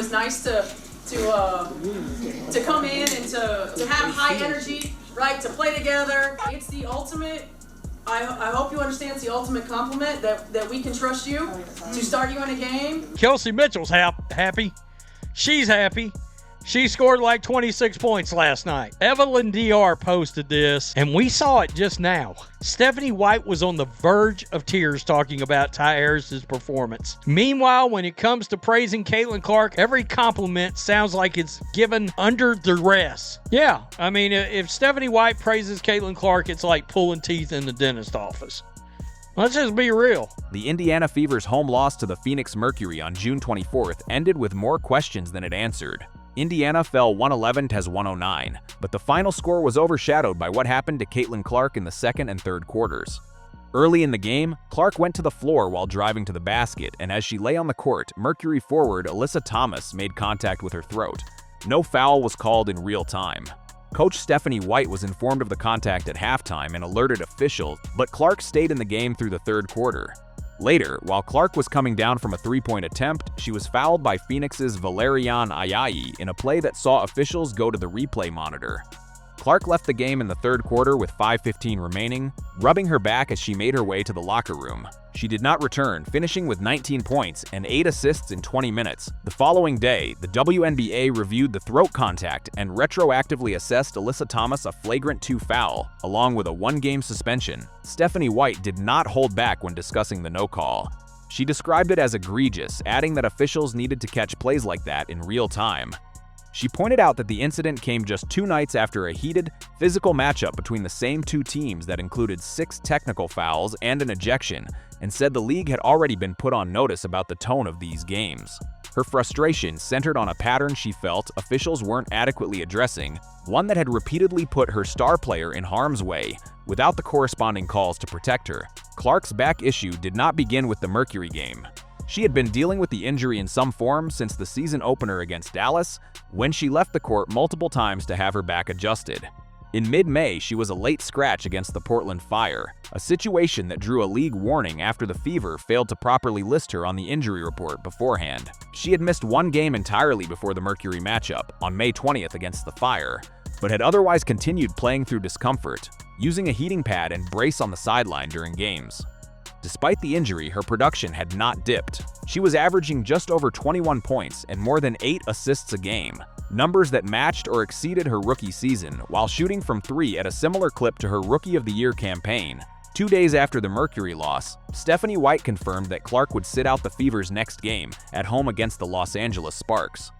was nice to come in and to have high energy, right? To play together. It's the ultimate. I hope you understand it's the ultimate compliment that we can trust you to start you in a game. Kelsey Mitchell's happy. She's happy. She scored like 26 points last night. Evelyn DR posted this, and we saw it just now. Stephanie White was on the verge of tears talking about Ty Harris's performance. Meanwhile, when it comes to praising Caitlin Clark, every compliment sounds like it's given under duress. Yeah, I mean, if Stephanie White praises Caitlin Clark, it's like pulling teeth in the dentist office. Let's just be real. The Indiana Fever's home loss to the Phoenix Mercury on June 24th ended with more questions than it answered. Indiana fell 111-109, but the final score was overshadowed by what happened to Caitlin Clark in the second and third quarters. Early in the game, Clark went to the floor while driving to the basket, and as she lay on the court, Mercury forward Alyssa Thomas made contact with her throat. No foul was called in real time. Coach Stephanie White was informed of the contact at halftime and alerted officials, but Clark stayed in the game through the third quarter. Later, while Clark was coming down from a three-point attempt, she was fouled by Phoenix's Valerian Ayayi in a play that saw officials go to the replay monitor. Clark left the game in the third quarter with 5:15 remaining, rubbing her back as she made her way to the locker room. She did not return, finishing with 19 points and 8 assists in 20 minutes. The following day, the WNBA reviewed the throat contact and retroactively assessed Alyssa Thomas a flagrant 2 foul, along with a 1-game suspension. Stephanie White did not hold back when discussing the no call. She described it as egregious, adding that officials needed to catch plays like that in real time. She pointed out that the incident came just 2 nights after a heated, physical matchup between the same 2 teams that included 6 technical fouls and an ejection, and said the league had already been put on notice about the tone of these games. Her frustration centered on a pattern she felt officials weren't adequately addressing, one that had repeatedly put her star player in harm's way, without the corresponding calls to protect her. Clark's back issue did not begin with the Mercury game. She had been dealing with the injury in some form since the season opener against Dallas, when she left the court multiple times to have her back adjusted. In mid-May, she was a late scratch against the Portland Fire, a situation that drew a league warning after the Fever failed to properly list her on the injury report beforehand. She had missed 1 game entirely before the Mercury matchup, on May 20th against the Fire, but had otherwise continued playing through discomfort, using a heating pad and brace on the sideline during games. Despite the injury, her production had not dipped. She was averaging just over 21 points and more than 8 assists a game, numbers that matched or exceeded her rookie season, while shooting from 3 at a similar clip to her Rookie of the Year campaign. 2 days after the Mercury loss, Stephanie White confirmed that Clark would sit out the Fever's next game, at home against the Los Angeles Sparks.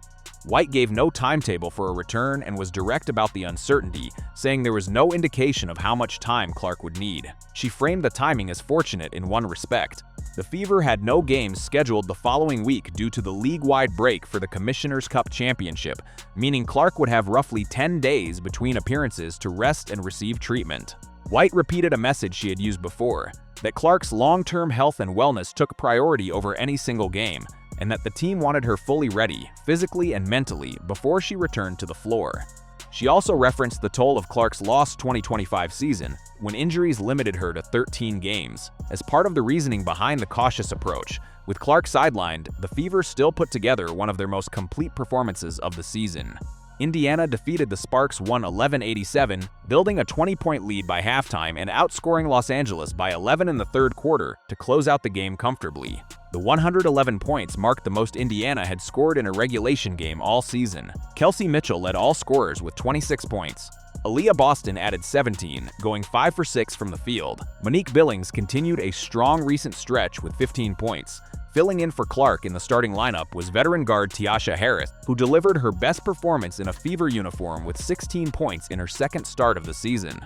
White gave no timetable for a return and was direct about the uncertainty, saying there was no indication of how much time Clark would need. She framed the timing as fortunate in one respect. The Fever had no games scheduled the following week due to the league-wide break for the Commissioner's Cup Championship, meaning Clark would have roughly 10 days between appearances to rest and receive treatment. White repeated a message she had used before, that Clark's long-term health and wellness took priority over any single game, and that the team wanted her fully ready, physically and mentally, before she returned to the floor. She also referenced the toll of Clark's lost 2025 season, when injuries limited her to 13 games. As part of the reasoning behind the cautious approach, with Clark sidelined, the Fever still put together one of their most complete performances of the season. Indiana defeated the Sparks 111-87, building a 20-point lead by halftime and outscoring Los Angeles by 11 in the third quarter to close out the game comfortably. The 111 points marked the most Indiana had scored in a regulation game all season. Kelsey Mitchell led all scorers with 26 points. Aaliyah Boston added 17, going 5 for 6 from the field. Monique Billings continued a strong recent stretch with 15 points. Filling in for Clark in the starting lineup was veteran guard Tiasha Harris, who delivered her best performance in a Fever uniform with 16 points in her second start of the season.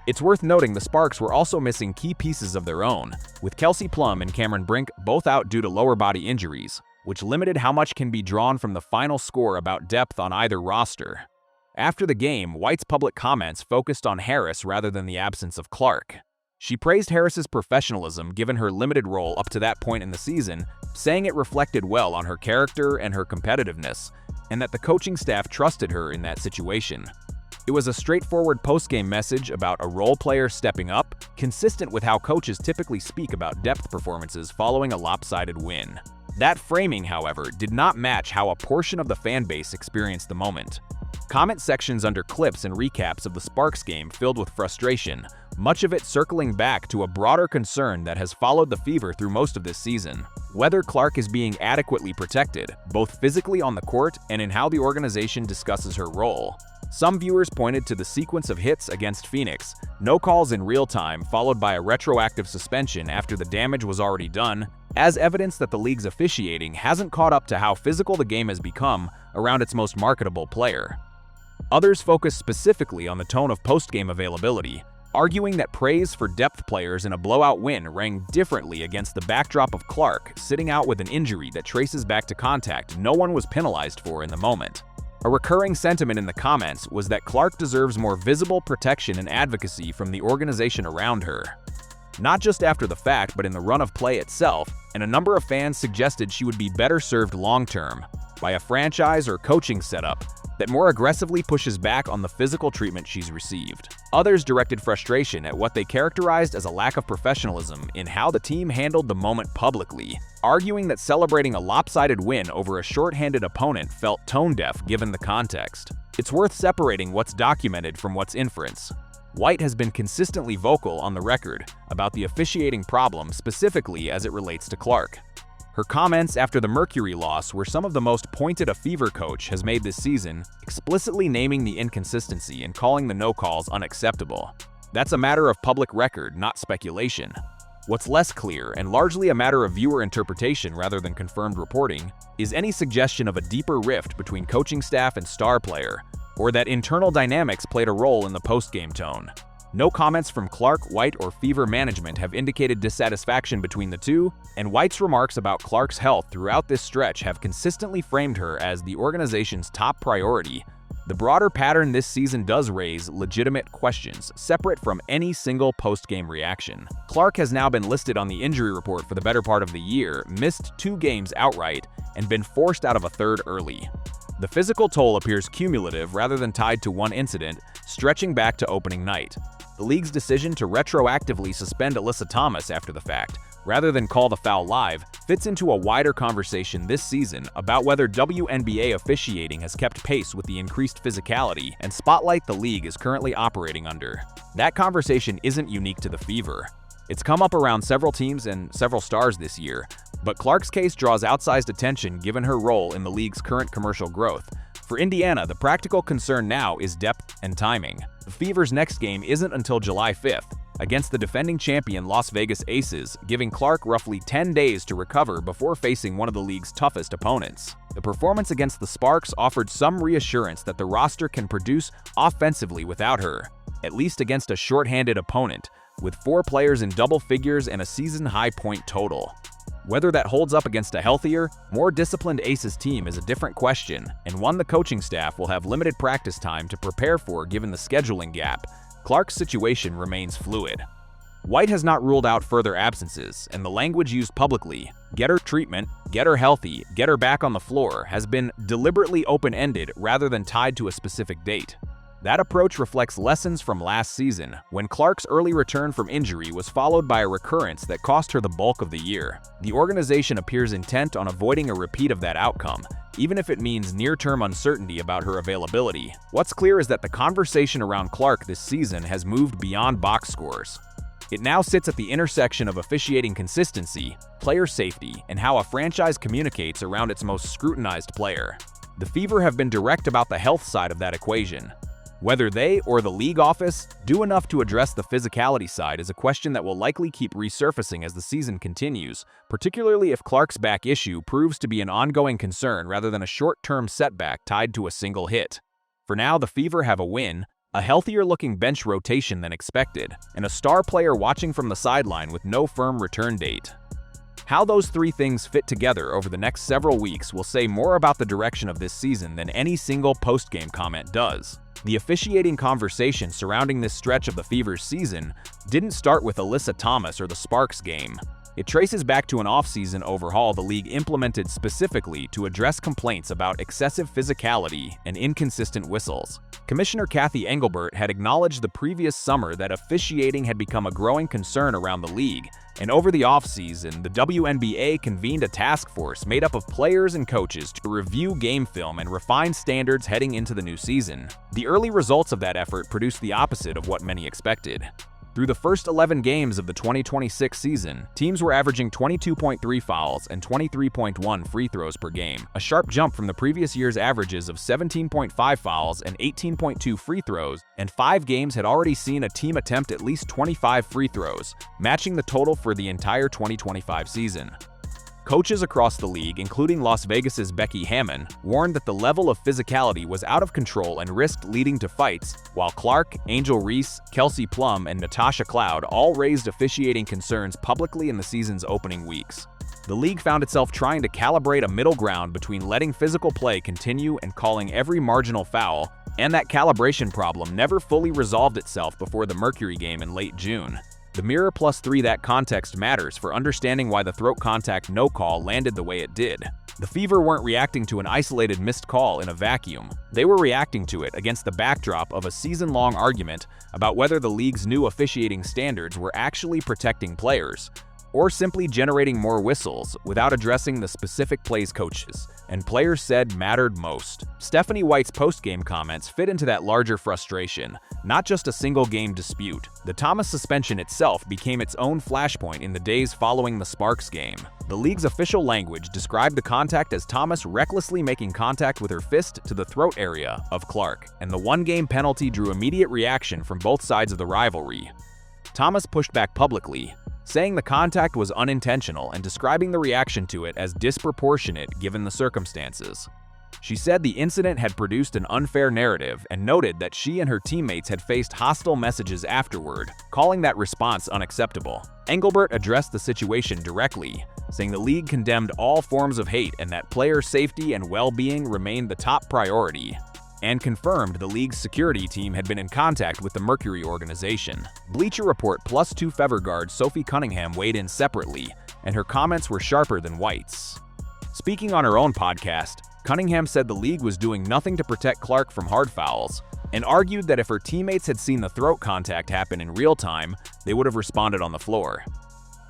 It's worth noting the Sparks were also missing key pieces of their own, with Kelsey Plum and Cameron Brink both out due to lower body injuries, which limited how much can be drawn from the final score about depth on either roster. After the game, White's public comments focused on Harris rather than the absence of Clark. She praised Harris's professionalism given her limited role up to that point in the season, saying it reflected well on her character and her competitiveness, and that the coaching staff trusted her in that situation. It was a straightforward post-game message about a role player stepping up, consistent with how coaches typically speak about depth performances following a lopsided win. That framing, however, did not match how a portion of the fan base experienced the moment. Comment sections under clips and recaps of the Sparks game filled with frustration, much of it circling back to a broader concern that has followed the Fever through most of this season: whether Clark is being adequately protected, both physically on the court and in how the organization discusses her role. Some viewers pointed to the sequence of hits against Phoenix, no calls in real time followed by a retroactive suspension after the damage was already done, as evidence that the league's officiating hasn't caught up to how physical the game has become around its most marketable player. Others focus specifically on the tone of post-game availability, arguing that praise for depth players in a blowout win rang differently against the backdrop of Clark sitting out with an injury that traces back to contact no one was penalized for in the moment. A recurring sentiment in the comments was that Clark deserves more visible protection and advocacy from the organization around her. Not just after the fact, but in the run of play itself, and a number of fans suggested she would be better served long-term by a franchise or coaching setup that more aggressively pushes back on the physical treatment she's received. Others directed frustration at what they characterized as a lack of professionalism in how the team handled the moment publicly, arguing that celebrating a lopsided win over a shorthanded opponent felt tone-deaf given the context. It's worth separating what's documented from what's inference. White has been consistently vocal on the record about the officiating problem, specifically as it relates to Clark. Her comments after the Mercury loss were some of the most pointed a Fever coach has made this season, explicitly naming the inconsistency and calling the no calls unacceptable. That's a matter of public record, not speculation. What's less clear, and largely a matter of viewer interpretation rather than confirmed reporting, is any suggestion of a deeper rift between coaching staff and star player, or that internal dynamics played a role in the post-game tone. No comments from Clark, White, or Fever management have indicated dissatisfaction between the two, and White's remarks about Clark's health throughout this stretch have consistently framed her as the organization's top priority. The broader pattern this season does raise legitimate questions, separate from any single post-game reaction. Clark has now been listed on the injury report for the better part of the year, missed 2 games outright, and been forced out of a third early. The physical toll appears cumulative rather than tied to one incident, stretching back to opening night. The league's decision to retroactively suspend Alyssa Thomas after the fact, rather than call the foul live, fits into a wider conversation this season about whether WNBA officiating has kept pace with the increased physicality and spotlight the league is currently operating under. That conversation isn't unique to the Fever. It's come up around several teams and several stars this year, but Clark's case draws outsized attention given her role in the league's current commercial growth. For Indiana, the practical concern now is depth and timing. The Fever's next game isn't until July 5th, against the defending champion Las Vegas Aces, giving Clark roughly 10 days to recover before facing one of the league's toughest opponents. The performance against the Sparks offered some reassurance that the roster can produce offensively without her, at least against a shorthanded opponent, with 4 players in double figures and a season-high point total. Whether that holds up against a healthier, more disciplined Aces team is a different question, and one the coaching staff will have limited practice time to prepare for given the scheduling gap. Clark's situation remains fluid. White has not ruled out further absences, and the language used publicly, get her treatment, get her healthy, get her back on the floor, has been deliberately open-ended rather than tied to a specific date. That approach reflects lessons from last season, when Clark's early return from injury was followed by a recurrence that cost her the bulk of the year. The organization appears intent on avoiding a repeat of that outcome, even if it means near-term uncertainty about her availability. What's clear is that the conversation around Clark this season has moved beyond box scores. It now sits at the intersection of officiating consistency, player safety, and how a franchise communicates around its most scrutinized player. The Fever have been direct about the health side of that equation. Whether they or the league office do enough to address the physicality side is a question that will likely keep resurfacing as the season continues, particularly if Clark's back issue proves to be an ongoing concern rather than a short-term setback tied to a single hit. For now, the Fever have a win, a healthier-looking bench rotation than expected, and a star player watching from the sideline with no firm return date. How those 3 things fit together over the next several weeks will say more about the direction of this season than any single post-game comment does. The officiating conversation surrounding this stretch of the Fever's season didn't start with Alyssa Thomas or the Sparks game. It traces back to an off-season overhaul the league implemented specifically to address complaints about excessive physicality and inconsistent whistles. Commissioner Kathy Engelbert had acknowledged the previous summer that officiating had become a growing concern around the league, And over the offseason, the WNBA convened a task force made up of players and coaches to review game film and refine standards heading into the new season. The early results of that effort produced the opposite of what many expected. Through the first 11 games of the 2026 season, teams were averaging 22.3 fouls and 23.1 free throws per game, a sharp jump from the previous year's averages of 17.5 fouls and 18.2 free throws, and 5 games had already seen a team attempt at least 25 free throws, matching the total for the entire 2025 season. Coaches across the league, including Las Vegas's Becky Hammon, warned that the level of physicality was out of control and risked leading to fights, while Clark, Angel Reese, Kelsey Plum, and Natasha Cloud all raised officiating concerns publicly in the season's opening weeks. The league found itself trying to calibrate a middle ground between letting physical play continue and calling every marginal foul, and that calibration problem never fully resolved itself before the Mercury game in late June. The mirror +3 that context matters for understanding why the throat contact no call landed the way it did. The Fever weren't reacting to an isolated missed call in a vacuum. They were reacting to it against the backdrop of a season-long argument about whether the league's new officiating standards were actually protecting players, or simply generating more whistles without addressing the specific plays coaches and players said mattered most. Stephanie White's post-game comments fit into that larger frustration, not just a single-game dispute. The Thomas suspension itself became its own flashpoint in the days following the Sparks game. The league's official language described the contact as Thomas recklessly making contact with her fist to the throat area of Clark, and the one-game penalty drew immediate reaction from both sides of the rivalry. Thomas pushed back publicly, saying the contact was unintentional and describing the reaction to it as disproportionate given the circumstances. She said the incident had produced an unfair narrative and noted that she and her teammates had faced hostile messages afterward, calling that response unacceptable. Engelbert addressed the situation directly, saying the league condemned all forms of hate and that player safety and well-being remained the top priority, and confirmed the league's security team had been in contact with the Mercury organization. Bleacher Report +2 Fever guard Sophie Cunningham weighed in separately, and her comments were sharper than White's. Speaking on her own podcast, Cunningham said the league was doing nothing to protect Clark from hard fouls, and argued that if her teammates had seen the throat contact happen in real time, they would have responded on the floor.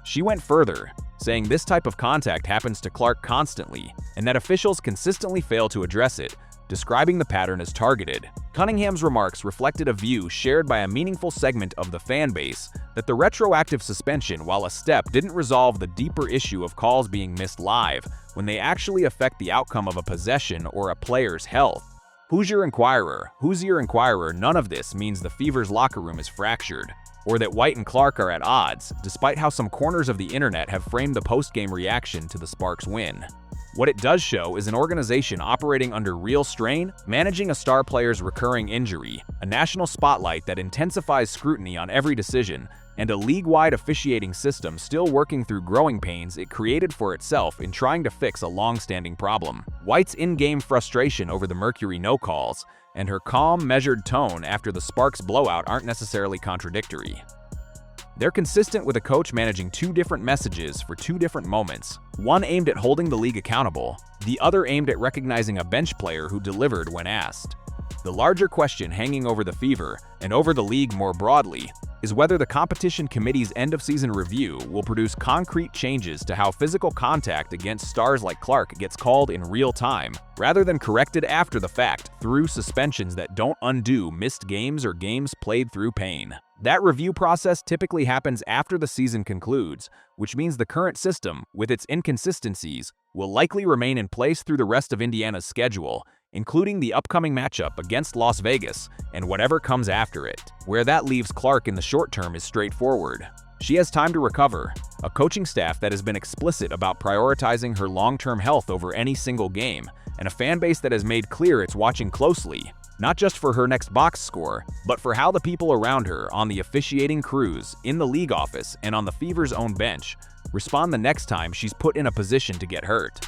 She went further, saying this type of contact happens to Clark constantly, and that officials consistently fail to address it, describing the pattern as targeted. Cunningham's remarks reflected a view shared by a meaningful segment of the fan base that the retroactive suspension, while a step, didn't resolve the deeper issue of calls being missed live when they actually affect the outcome of a possession or a player's health. Who's your Inquirer? None of this means the Fever's locker room is fractured, or that White and Clark are at odds, despite how some corners of the internet have framed the post-game reaction to the Sparks win. What it does show is an organization operating under real strain, managing a star player's recurring injury, a national spotlight that intensifies scrutiny on every decision, and a league-wide officiating system still working through growing pains it created for itself in trying to fix a long-standing problem. White's in-game frustration over the Mercury no-calls and her calm, measured tone after the Sparks blowout aren't necessarily contradictory. They're consistent with a coach managing two different messages for two different moments, one aimed at holding the league accountable, the other aimed at recognizing a bench player who delivered when asked. The larger question hanging over the Fever, and over the league more broadly, is whether the competition committee's end-of-season review will produce concrete changes to how physical contact against stars like Clark gets called in real time, rather than corrected after the fact through suspensions that don't undo missed games or games played through pain. That review process typically happens after the season concludes, which means the current system, with its inconsistencies, will likely remain in place through the rest of Indiana's schedule, including the upcoming matchup against Las Vegas and whatever comes after it. Where that leaves Clark in the short term is straightforward. She has time to recover, a coaching staff that has been explicit about prioritizing her long-term health over any single game, and a fan base that has made clear it's watching closely, not just for her next box score, but for how the people around her on the officiating crews, in the league office, and on the Fever's own bench respond the next time she's put in a position to get hurt.